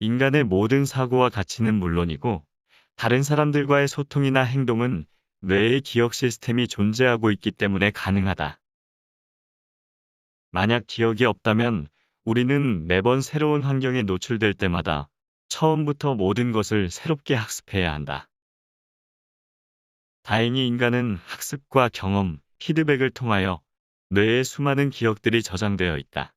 인간의 모든 사고와 가치는 물론이고 다른 사람들과의 소통이나 행동은 뇌의 기억 시스템이 존재하고 있기 때문에 가능하다. 만약 기억이 없다면 우리는 매번 새로운 환경에 노출될 때마다 처음부터 모든 것을 새롭게 학습해야 한다. 다행히 인간은 학습과 경험, 피드백을 통하여 뇌에 수많은 기억들이 저장되어 있다.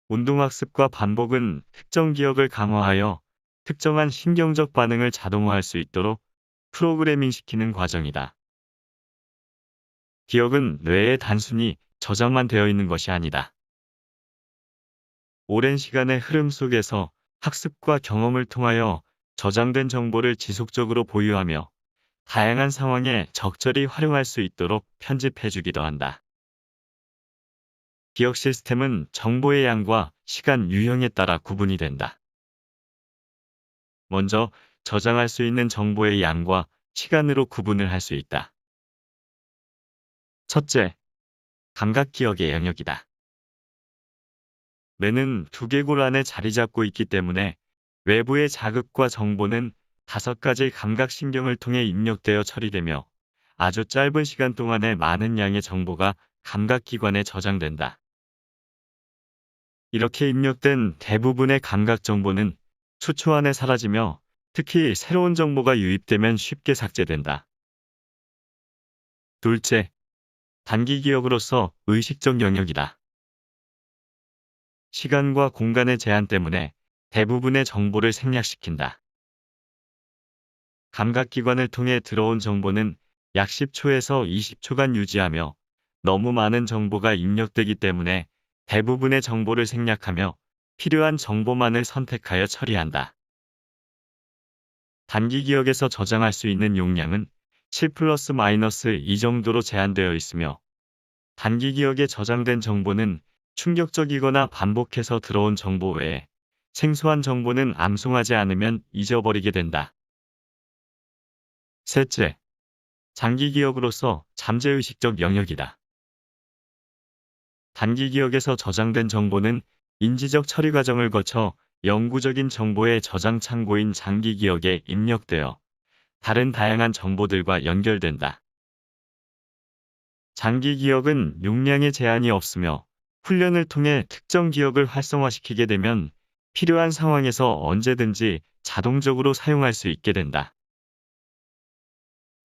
운동학습과 반복은 특정 기억을 강화하여 특정한 신경적 반응을 자동화할 수 있도록 프로그래밍시키는 과정이다. 기억은 뇌에 단순히 저장만 되어 있는 것이 아니다. 오랜 시간의 흐름 속에서 학습과 경험을 통하여 저장된 정보를 지속적으로 보유하며 다양한 상황에 적절히 활용할 수 있도록 편집해주기도 한다. 기억 시스템은 정보의 양과 시간 유형에 따라 구분이 된다. 먼저 저장할 수 있는 정보의 양과 시간으로 구분을 할 수 있다. 첫째, 감각기억의 영역이다. 뇌는 두개골 안에 자리 잡고 있기 때문에 외부의 자극과 정보는 5가지 감각신경을 통해 입력되어 처리되며 아주 짧은 시간 동안에 많은 양의 정보가 감각기관에 저장된다. 이렇게 입력된 대부분의 감각 정보는 수초 안에 사라지며 특히 새로운 정보가 유입되면 쉽게 삭제된다. 둘째, 단기 기억으로서 의식적 영역이다. 시간과 공간의 제한 때문에 대부분의 정보를 생략시킨다. 감각기관을 통해 들어온 정보는 약 10초에서 20초간 유지하며 너무 많은 정보가 입력되기 때문에 대부분의 정보를 생략하며 필요한 정보만을 선택하여 처리한다. 단기 기억에서 저장할 수 있는 용량은 7 플러스 마이너스 이 정도로 제한되어 있으며 단기 기억에 저장된 정보는 충격적이거나 반복해서 들어온 정보 외에 생소한 정보는 암송하지 않으면 잊어버리게 된다. 셋째, 장기 기억으로서 잠재의식적 영역이다. 단기 기억에서 저장된 정보는 인지적 처리 과정을 거쳐 영구적인 정보의 저장 창고인 장기 기억에 입력되어 다른 다양한 정보들과 연결된다. 장기 기억은 용량에 제한이 없으며 훈련을 통해 특정 기억을 활성화시키게 되면 필요한 상황에서 언제든지 자동적으로 사용할 수 있게 된다.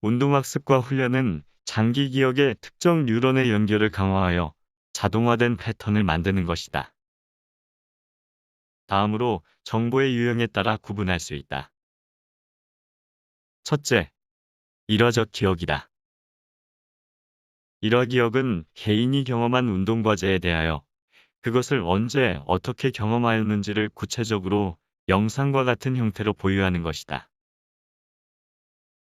운동학습과 훈련은 장기 기억의 특정 뉴런의 연결을 강화하여 자동화된 패턴을 만드는 것이다. 다음으로 정보의 유형에 따라 구분할 수 있다. 첫째, 일화적 기억이다. 일화 기억은 개인이 경험한 운동 과제에 대하여 그것을 언제 어떻게 경험하였는지를 구체적으로 영상과 같은 형태로 보유하는 것이다.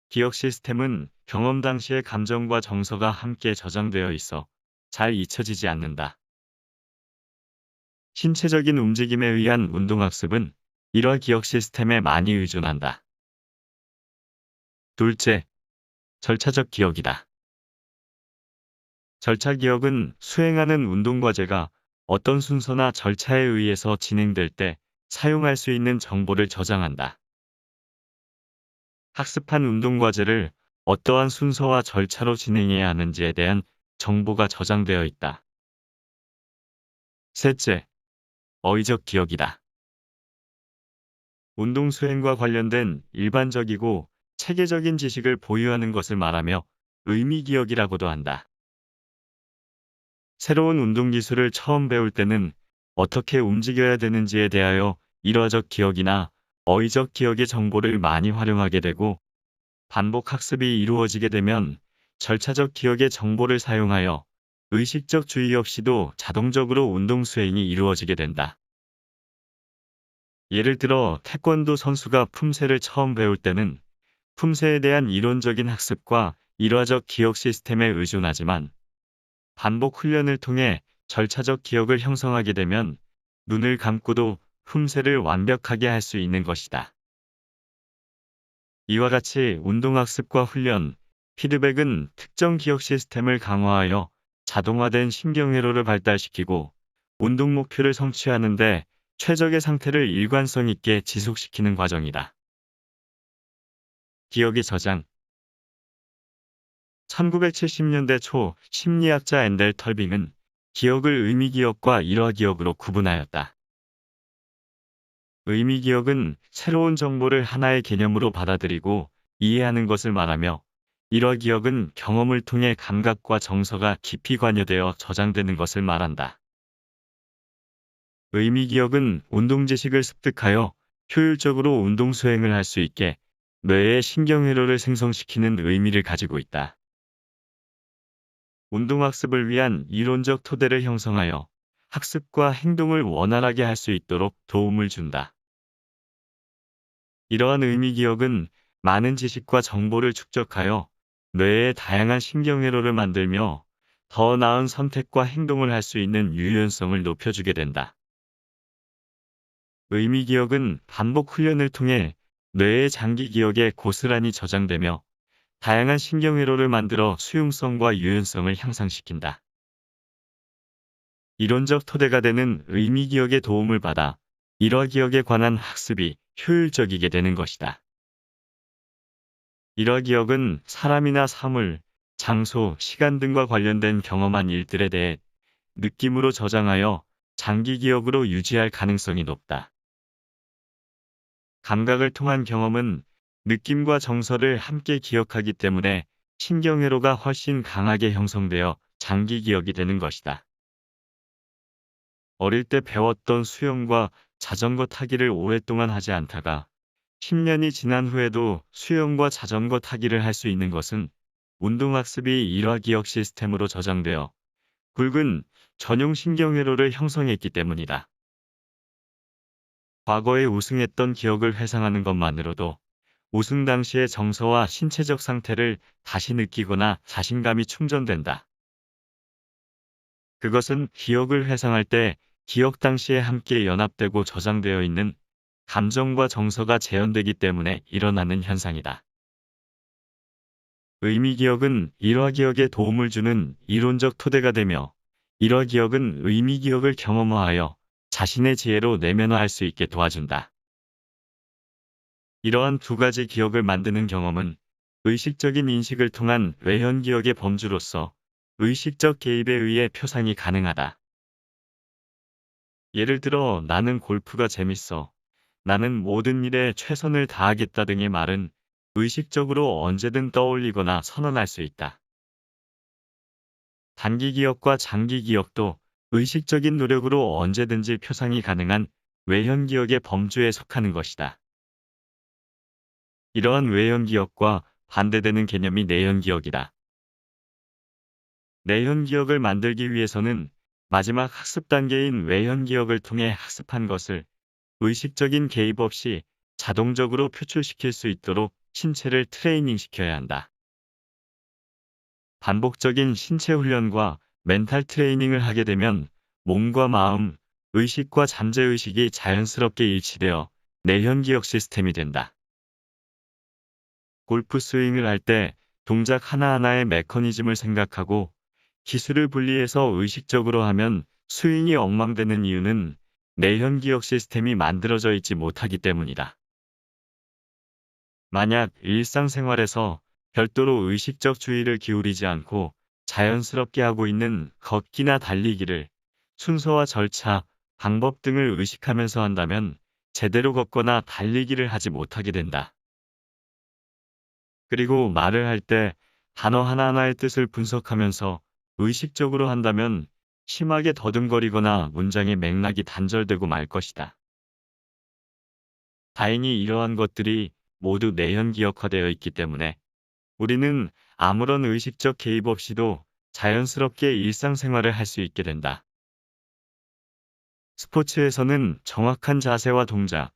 기억 시스템은 경험 당시의 감정과 정서가 함께 저장되어 있어 잘 잊혀지지 않는다. 신체적인 움직임에 의한 운동학습은 일화 기억 시스템에 많이 의존한다. 둘째, 절차적 기억이다. 절차 기억은 수행하는 운동 과제가 어떤 순서나 절차에 의해서 진행될 때 사용할 수 있는 정보를 저장한다. 학습한 운동 과제를 어떠한 순서와 절차로 진행해야 하는지에 대한 정보가 저장되어 있다. 셋째, 어휘적 기억이다. 운동 수행과 관련된 일반적이고 체계적인 지식을 보유하는 것을 말하며 의미 기억이라고도 한다. 새로운 운동 기술을 처음 배울 때는 어떻게 움직여야 되는지에 대하여 일화적 기억이나 어휘적 기억의 정보를 많이 활용하게 되고 반복 학습이 이루어지게 되면 절차적 기억의 정보를 사용하여 의식적 주의 없이도 자동적으로 운동 수행이 이루어지게 된다. 예를 들어 태권도 선수가 품새를 처음 배울 때는 품새에 대한 이론적인 학습과 일화적 기억 시스템에 의존하지만 반복 훈련을 통해 절차적 기억을 형성하게 되면 눈을 감고도 품새를 완벽하게 할 수 있는 것이다. 이와 같이 운동학습과 훈련, 피드백은 특정 기억 시스템을 강화하여 자동화된 신경회로를 발달시키고 운동 목표를 성취하는 데 최적의 상태를 일관성 있게 지속시키는 과정이다. 기억의 저장. 1970년대 초 심리학자 앤델 털빙은 기억을 의미기억과 일화기억으로 구분하였다. 의미기억은 새로운 정보를 하나의 개념으로 받아들이고 이해하는 것을 말하며, 일화기억은 경험을 통해 감각과 정서가 깊이 관여되어 저장되는 것을 말한다. 의미기억은 운동 지식을 습득하여 효율적으로 운동 수행을 할 수 있게 뇌의 신경회로를 생성시키는 의미를 가지고 있다. 운동학습을 위한 이론적 토대를 형성하여 학습과 행동을 원활하게 할 수 있도록 도움을 준다. 이러한 의미기억은 많은 지식과 정보를 축적하여 뇌의 다양한 신경회로를 만들며 더 나은 선택과 행동을 할 수 있는 유연성을 높여주게 된다. 의미기억은 반복 훈련을 통해 뇌의 장기 기억에 고스란히 저장되며 다양한 신경회로를 만들어 수용성과 유연성을 향상시킨다. 이론적 토대가 되는 의미기억의 도움을 받아 일화기억에 관한 학습이 효율적이게 되는 것이다. 일화기억은 사람이나 사물, 장소, 시간 등과 관련된 경험한 일들에 대해 느낌으로 저장하여 장기 기억으로 유지할 가능성이 높다. 감각을 통한 경험은 느낌과 정서를 함께 기억하기 때문에 신경회로가 훨씬 강하게 형성되어 장기 기억이 되는 것이다. 어릴 때 배웠던 수영과 자전거 타기를 오랫동안 하지 않다가 10년이 지난 후에도 수영과 자전거 타기를 할 수 있는 것은 운동학습이 일화기억 시스템으로 저장되어 굵은 전용 신경회로를 형성했기 때문이다. 과거에 우승했던 기억을 회상하는 것만으로도 우승 당시의 정서와 신체적 상태를 다시 느끼거나 자신감이 충전된다. 그것은 기억을 회상할 때 기억 당시에 함께 연합되고 저장되어 있는 감정과 정서가 재현되기 때문에 일어나는 현상이다. 의미기억은 일화기억에 도움을 주는 이론적 토대가 되며, 일화기억은 의미기억을 경험화하여 자신의 지혜로 내면화할 수 있게 도와준다. 이러한 두 가지 기억을 만드는 경험은 의식적인 인식을 통한 외현기억의 범주로서 의식적 개입에 의해 표상이 가능하다. 예를 들어 나는 골프가 재밌어, 나는 모든 일에 최선을 다하겠다 등의 말은 의식적으로 언제든 떠올리거나 선언할 수 있다. 단기 기억과 장기 기억도 의식적인 노력으로 언제든지 표상이 가능한 외현 기억의 범주에 속하는 것이다. 이러한 외현 기억과 반대되는 개념이 내현 기억이다. 내현 기억을 만들기 위해서는 마지막 학습 단계인 외현 기억을 통해 학습한 것을 의식적인 개입 없이 자동적으로 표출시킬 수 있도록 신체를 트레이닝시켜야 한다. 반복적인 신체 훈련과 멘탈 트레이닝을 하게 되면 몸과 마음, 의식과 잠재의식이 자연스럽게 일치되어 내현 기억 시스템이 된다. 골프 스윙을 할 때 동작 하나하나의 메커니즘을 생각하고 기술을 분리해서 의식적으로 하면 스윙이 엉망되는 이유는 내현 기억 시스템이 만들어져 있지 못하기 때문이다. 만약 일상생활에서 별도로 의식적 주의를 기울이지 않고 자연스럽게 하고 있는 걷기나 달리기를 순서와 절차, 방법 등을 의식하면서 한다면 제대로 걷거나 달리기를 하지 못하게 된다. 그리고 말을 할 때 단어 하나하나의 뜻을 분석하면서 의식적으로 한다면 심하게 더듬거리거나 문장의 맥락이 단절되고 말 것이다. 다행히 이러한 것들이 모두 내현 기억화되어 있기 때문에 우리는 아무런 의식적 개입 없이도 자연스럽게 일상생활을 할 수 있게 된다. 스포츠에서는 정확한 자세와 동작,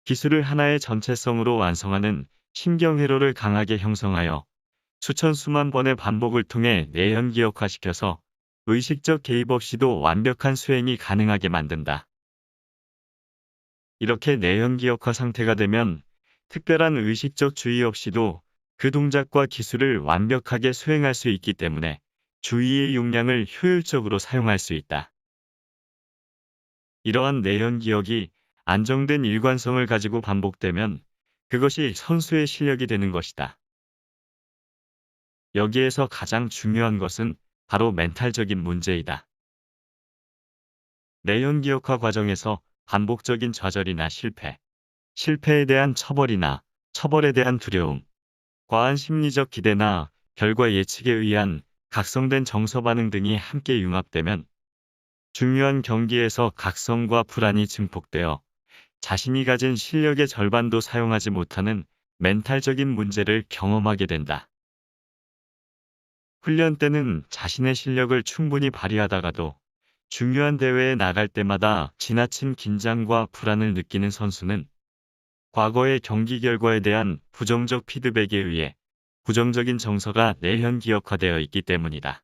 기술을 하나의 전체성으로 완성하는 신경회로를 강하게 형성하여 수천 수만 번의 반복을 통해 내현 기억화시켜서 의식적 개입 없이도 완벽한 수행이 가능하게 만든다. 이렇게 내현 기억화 상태가 되면 특별한 의식적 주의 없이도 그 동작과 기술을 완벽하게 수행할 수 있기 때문에 주의의 용량을 효율적으로 사용할 수 있다. 이러한 내연 기억이 안정된 일관성을 가지고 반복되면 그것이 선수의 실력이 되는 것이다. 여기에서 가장 중요한 것은 바로 멘탈적인 문제이다. 내연 기억화 과정에서 반복적인 좌절이나 실패에 대한 처벌이나 처벌에 대한 두려움, 과한 심리적 기대나 결과 예측에 의한 각성된 정서 반응 등이 함께 융합되면 중요한 경기에서 각성과 불안이 증폭되어 자신이 가진 실력의 절반도 사용하지 못하는 멘탈적인 문제를 경험하게 된다. 훈련 때는 자신의 실력을 충분히 발휘하다가도 중요한 대회에 나갈 때마다 지나친 긴장과 불안을 느끼는 선수는 과거의 경기 결과에 대한 부정적 피드백에 의해 부정적인 정서가 내현 기억화되어 있기 때문이다.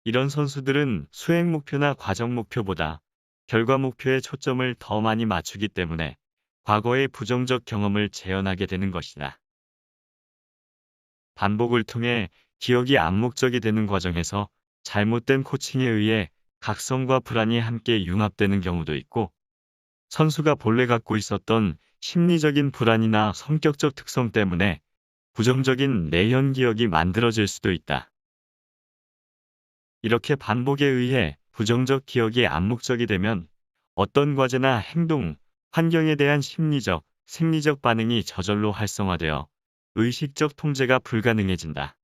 이런 선수들은 수행 목표나 과정 목표보다 결과 목표에 초점을 더 많이 맞추기 때문에 과거의 부정적 경험을 재현하게 되는 것이다. 반복을 통해 기억이 암묵적이 되는 과정에서 잘못된 코칭에 의해 각성과 불안이 함께 융합되는 경우도 있고, 선수가 본래 갖고 있었던 심리적인 불안이나 성격적 특성 때문에 부정적인 내현 기억이 만들어질 수도 있다. 이렇게 반복에 의해 부정적 기억이 암묵적이 되면 어떤 과제나 행동, 환경에 대한 심리적, 생리적 반응이 저절로 활성화되어 의식적 통제가 불가능해진다.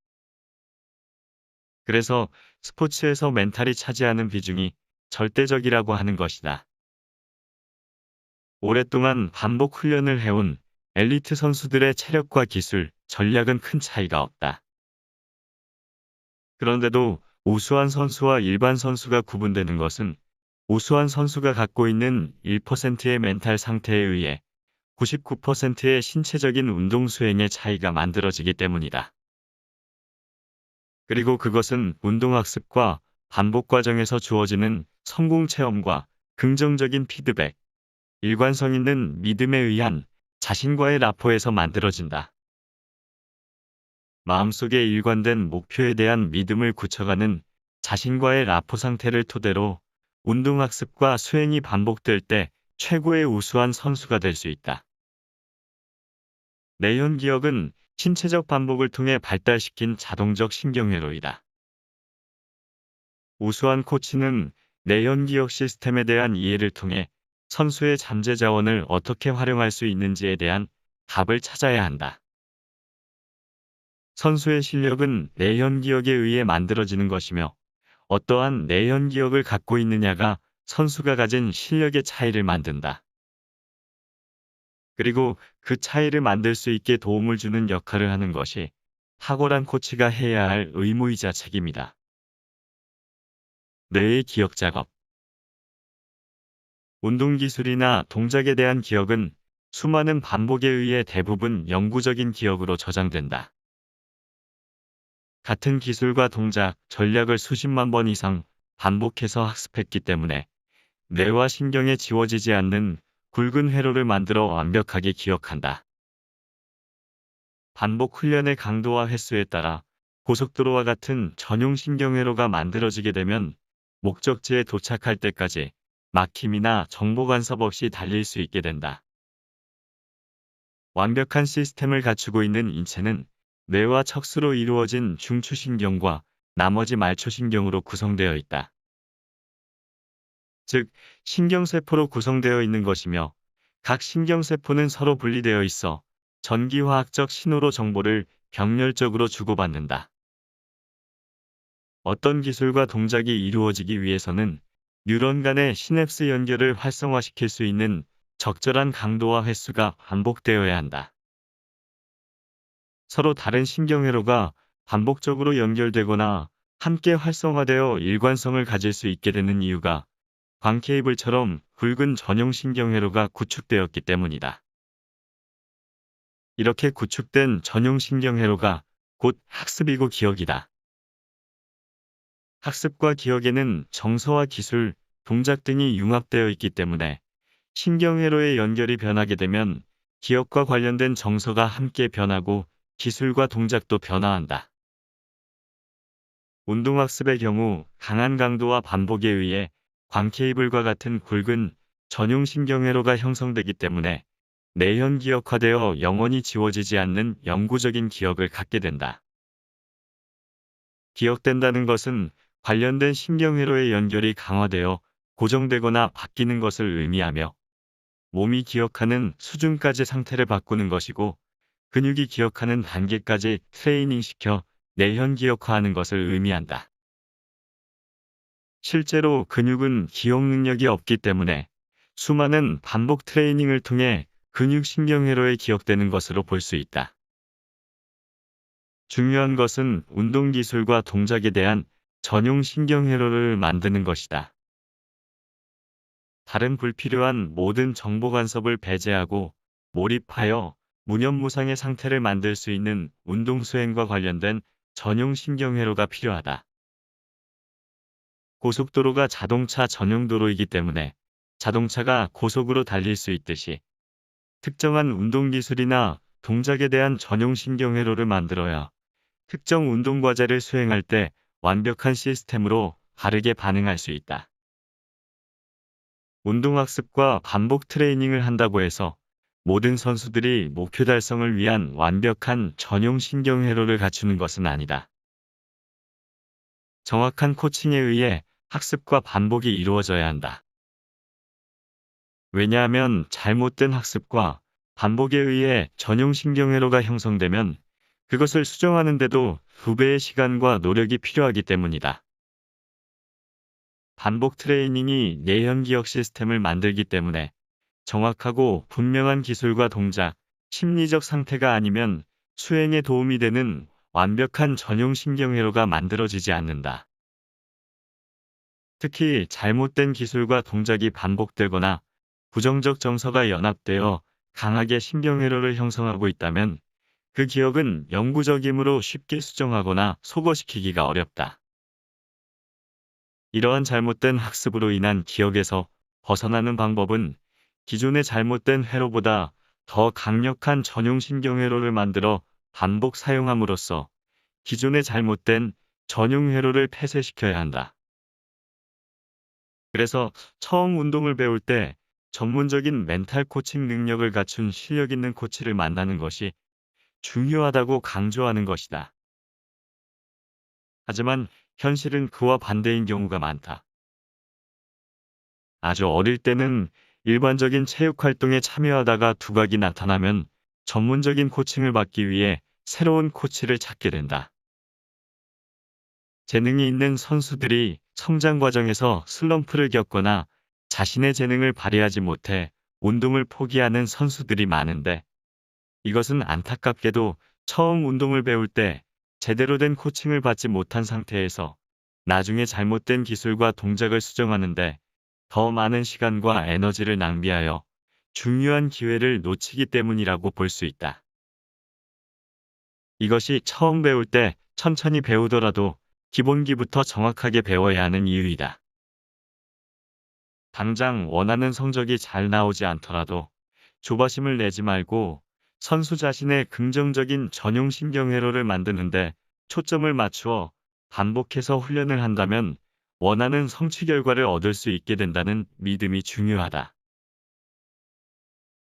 그래서 스포츠에서 멘탈이 차지하는 비중이 절대적이라고 하는 것이다. 오랫동안 반복 훈련을 해온 엘리트 선수들의 체력과 기술, 전략은 큰 차이가 없다. 그런데도 우수한 선수와 일반 선수가 구분되는 것은 우수한 선수가 갖고 있는 1%의 멘탈 상태에 의해 99%의 신체적인 운동 수행의 차이가 만들어지기 때문이다. 그리고 그것은 운동학습과 반복 과정에서 주어지는 성공 체험과 긍정적인 피드백, 일관성 있는 믿음에 의한 자신과의 라포에서 만들어진다. 마음속에 일관된 목표에 대한 믿음을 굳혀가는 자신과의 라포 상태를 토대로 운동학습과 수행이 반복될 때 최고의 우수한 선수가 될 수 있다. 내연 기억은 신체적 반복을 통해 발달시킨 자동적 신경회로이다. 우수한 코치는 내연 기억 시스템에 대한 이해를 통해 선수의 잠재 자원을 어떻게 활용할 수 있는지에 대한 답을 찾아야 한다. 선수의 실력은 내연 기억에 의해 만들어지는 것이며, 어떠한 내연 기억을 갖고 있느냐가 선수가 가진 실력의 차이를 만든다. 그리고 그 차이를 만들 수 있게 도움을 주는 역할을 하는 것이 탁월한 코치가 해야 할 의무이자 책임이다. 뇌의 기억 작업. 운동 기술이나 동작에 대한 기억은 수많은 반복에 의해 대부분 영구적인 기억으로 저장된다. 같은 기술과 동작, 전략을 수십만 번 이상 반복해서 학습했기 때문에 뇌와 신경에 지워지지 않는 굵은 회로를 만들어 완벽하게 기억한다. 반복 훈련의 강도와 횟수에 따라 고속도로와 같은 전용 신경회로가 만들어지게 되면 목적지에 도착할 때까지 막힘이나 정보 간섭 없이 달릴 수 있게 된다. 완벽한 시스템을 갖추고 있는 인체는 뇌와 척수로 이루어진 중추신경과 나머지 말초신경으로 구성되어 있다. 즉, 신경세포로 구성되어 있는 것이며, 각 신경세포는 서로 분리되어 있어 전기화학적 신호로 정보를 병렬적으로 주고받는다. 어떤 기술과 동작이 이루어지기 위해서는 뉴런 간의 시냅스 연결을 활성화시킬 수 있는 적절한 강도와 횟수가 반복되어야 한다. 서로 다른 신경회로가 반복적으로 연결되거나 함께 활성화되어 일관성을 가질 수 있게 되는 이유가 광 케이블처럼 굵은 전용 신경회로가 구축되었기 때문이다. 이렇게 구축된 전용 신경회로가 곧 학습이고 기억이다. 학습과 기억에는 정서와 기술, 동작 등이 융합되어 있기 때문에 신경회로의 연결이 변하게 되면 기억과 관련된 정서가 함께 변하고 기술과 동작도 변화한다. 운동학습의 경우 강한 강도와 반복에 의해 광케이블과 같은 굵은 전용 신경회로가 형성되기 때문에 내현 기억화되어 영원히 지워지지 않는 영구적인 기억을 갖게 된다. 기억된다는 것은 관련된 신경회로의 연결이 강화되어 고정되거나 바뀌는 것을 의미하며 몸이 기억하는 수준까지 상태를 바꾸는 것이고 근육이 기억하는 단계까지 트레이닝시켜 내현 기억화하는 것을 의미한다. 실제로 근육은 기억 능력이 없기 때문에 수많은 반복 트레이닝을 통해 근육 신경회로에 기억되는 것으로 볼 수 있다. 중요한 것은 운동 기술과 동작에 대한 전용 신경회로를 만드는 것이다. 다른 불필요한 모든 정보 간섭을 배제하고 몰입하여 무념무상의 상태를 만들 수 있는 운동 수행과 관련된 전용 신경회로가 필요하다. 고속도로가 자동차 전용 도로이기 때문에 자동차가 고속으로 달릴 수 있듯이 특정한 운동 기술이나 동작에 대한 전용 신경회로를 만들어야 특정 운동 과제를 수행할 때 완벽한 시스템으로 바르게 반응할 수 있다. 운동학습과 반복 트레이닝을 한다고 해서 모든 선수들이 목표 달성을 위한 완벽한 전용 신경회로를 갖추는 것은 아니다. 정확한 코칭에 의해 학습과 반복이 이루어져야 한다. 왜냐하면 잘못된 학습과 반복에 의해 전용 신경회로가 형성되면 그것을 수정하는데도 2배의 시간과 노력이 필요하기 때문이다. 반복 트레이닝이 내현 기억 시스템을 만들기 때문에 정확하고 분명한 기술과 동작, 심리적 상태가 아니면 수행에 도움이 되는 완벽한 전용 신경회로가 만들어지지 않는다. 특히 잘못된 기술과 동작이 반복되거나 부정적 정서가 연합되어 강하게 신경회로를 형성하고 있다면 그 기억은 영구적이므로 쉽게 수정하거나 소거시키기가 어렵다. 이러한 잘못된 학습으로 인한 기억에서 벗어나는 방법은 기존의 잘못된 회로보다 더 강력한 전용 신경회로를 만들어 반복 사용함으로써 기존의 잘못된 전용 회로를 폐쇄시켜야 한다. 그래서 처음 운동을 배울 때 전문적인 멘탈 코칭 능력을 갖춘 실력 있는 코치를 만나는 것이 중요하다고 강조하는 것이다. 하지만 현실은 그와 반대인 경우가 많다. 아주 어릴 때는 일반적인 체육 활동에 참여하다가 두각이 나타나면 전문적인 코칭을 받기 위해 새로운 코치를 찾게 된다. 재능이 있는 선수들이 성장 과정에서 슬럼프를 겪거나 자신의 재능을 발휘하지 못해 운동을 포기하는 선수들이 많은데 이것은 안타깝게도 처음 운동을 배울 때 제대로 된 코칭을 받지 못한 상태에서 나중에 잘못된 기술과 동작을 수정하는데 더 많은 시간과 에너지를 낭비하여 중요한 기회를 놓치기 때문이라고 볼 수 있다. 이것이 처음 배울 때 천천히 배우더라도 기본기부터 정확하게 배워야 하는 이유이다. 당장 원하는 성적이 잘 나오지 않더라도 조바심을 내지 말고 선수 자신의 긍정적인 전용 신경회로를 만드는데 초점을 맞추어 반복해서 훈련을 한다면 원하는 성취 결과를 얻을 수 있게 된다는 믿음이 중요하다.